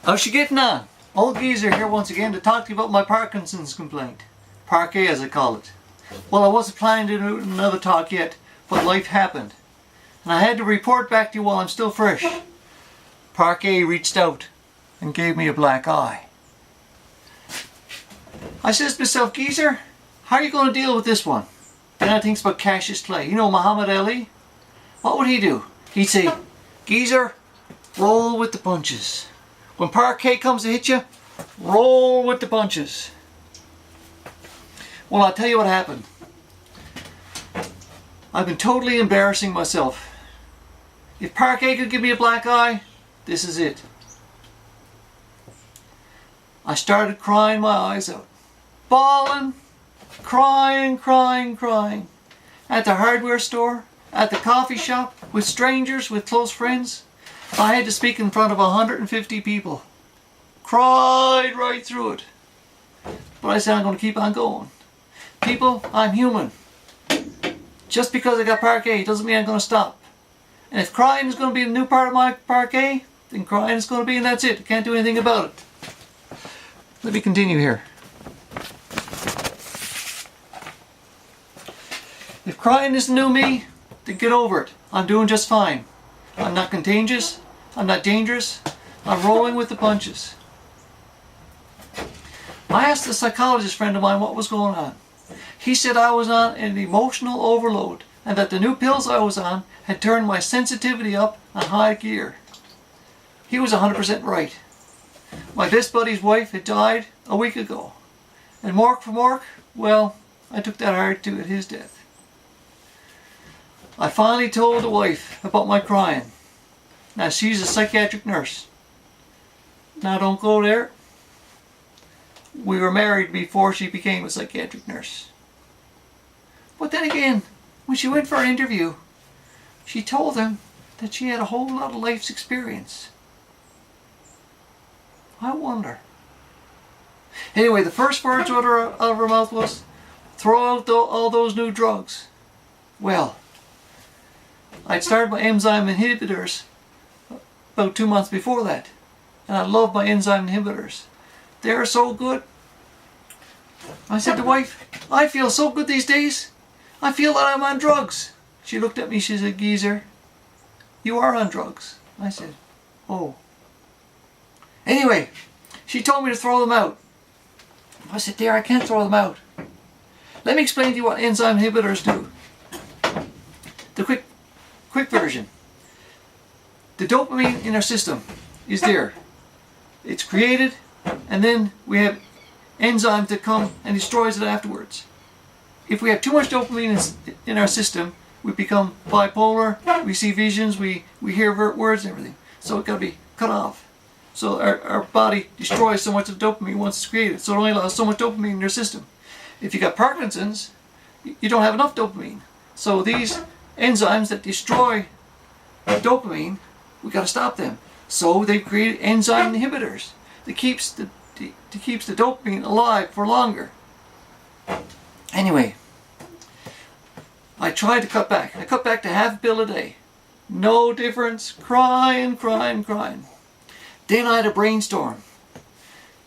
How's she getting on? Old Geezer here once again to talk to you about my Parkinson's complaint. Parquet as I call it. Well, I wasn't planning to do another talk yet, but life happened. And I had to report back to you while I'm still fresh. Parquet reached out and gave me a black eye. I says to myself, Geezer, how are you going to deal with this one? Then I thinks about Cassius Clay. You know Muhammad Ali? What would he do? He'd say, Geezer, roll with the punches. When Parquet comes to hit you, roll with the punches. Well, I'll tell you what happened. I've been totally embarrassing myself. If Parquet could give me a black eye, this is it. I started crying my eyes out. Bawling, crying. At the hardware store, at the coffee shop, with strangers, with close friends. I had to speak in front of 150 people. Cried right through it. But I said I'm going to keep on going. People, I'm human. Just because I got Parquet doesn't mean I'm going to stop. And if crying is going to be a new part of my Parquet, then crying is going to be, and that's it. I can't do anything about it. Let me continue here. If crying is the new me, then get over it. I'm doing just fine. I'm not contagious. I'm not dangerous. I'm rolling with the punches. I asked a psychologist friend of mine what was going on. He said I was on an emotional overload and that the new pills I was on had turned my sensitivity up on high gear. He was 100% right. My best buddy's wife had died a week ago. And Mark for Mark, well, I took that hard too at his death. I finally told the wife about my crying. Now she's a psychiatric nurse. Now don't go there. We were married before she became a psychiatric nurse. But then again, when she went for an interview, she told him that she had a whole lot of life's experience. I wonder. Anyway, the first words out of her mouth was, throw out all those new drugs. Well, I'd started my enzyme inhibitors about 2 months before that. And I love my enzyme inhibitors. They're so good. I said to wife, I feel so good these days. I feel that I'm on drugs. She looked at me, she said, Geezer, you are on drugs. I said, oh. Anyway, she told me to throw them out. I said, dear, I can't throw them out. Let me explain to you what enzyme inhibitors do. The quick version. The dopamine in our system is there. It's created, and then we have enzymes that come and destroys it afterwards. If we have too much dopamine in our system, we become bipolar, we see visions, we hear words and everything. So it's got to be cut off. So our body destroys so much of the dopamine once it's created. So it only allows so much dopamine in your system. If you got Parkinson's, you don't have enough dopamine. So these enzymes that destroy dopamine, we got to stop them. So they've created enzyme inhibitors that keeps the dopamine alive for longer. Anyway, I tried to cut back. I cut back to half a pill a day. No difference. Crying. Then I had a brainstorm.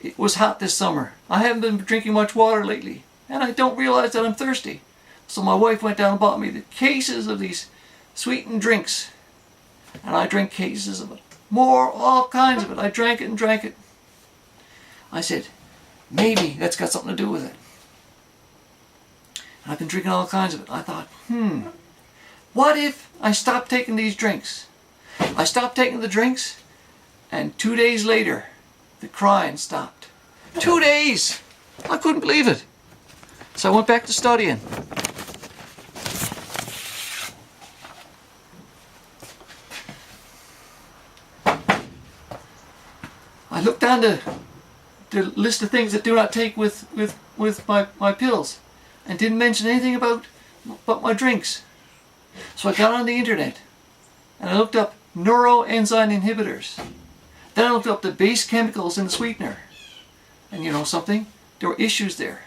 It was hot this summer. I haven't been drinking much water lately, and I don't realize that I'm thirsty. So my wife went down and bought me the cases of these sweetened drinks. And I drank cases of it. More, all kinds of it. I drank it. I said, maybe that's got something to do with it. And I've been drinking all kinds of it. I thought, what if I stopped taking these drinks? I stopped taking the drinks, and 2 days later, the crying stopped. 2 days! I couldn't believe it. So I went back to studying. I looked down the list of things that do not take with my pills, and didn't mention anything about my drinks. So I got on the internet and I looked up neuroenzyme inhibitors. Then I looked up the base chemicals in the sweetener. And you know something? There were issues there.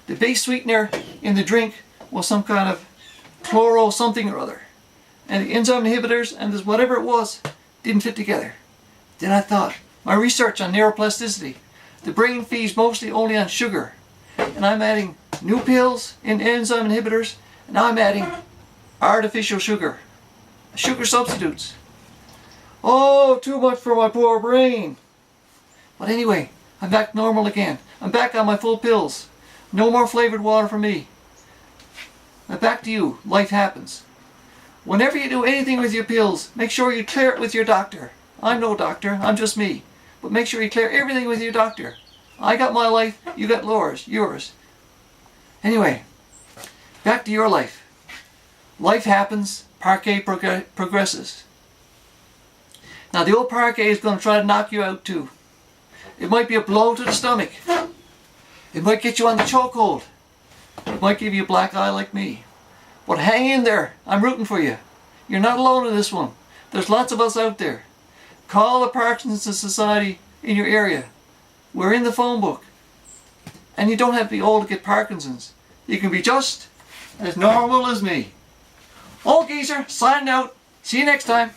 The base sweetener in the drink was some kind of chloro something or other. And the enzyme inhibitors and this whatever it was didn't fit together. Then I thought, my research on neuroplasticity. The brain feeds mostly only on sugar. And I'm adding new pills in enzyme inhibitors, and now I'm adding artificial sugar. Sugar substitutes. Oh, too much for my poor brain. But anyway, I'm back normal again. I'm back on my full pills. No more flavored water for me. Now back to you. Life happens. Whenever you do anything with your pills, make sure you clear it with your doctor. I'm no doctor, I'm just me. But make sure you clear everything with your doctor. I got my life, you got yours. Anyway, back to your life. Life happens, parquet progresses. Now the old parquet is going to try to knock you out too. It might be a blow to the stomach. It might get you on the chokehold. It might give you a black eye like me. But hang in there. I'm rooting for you. You're not alone in this one. There's lots of us out there. Call the Parkinson's Society in your area. We're in the phone book. And you don't have to be old to get Parkinson's. You can be just as normal as me. Old geezer, signing out. See you next time.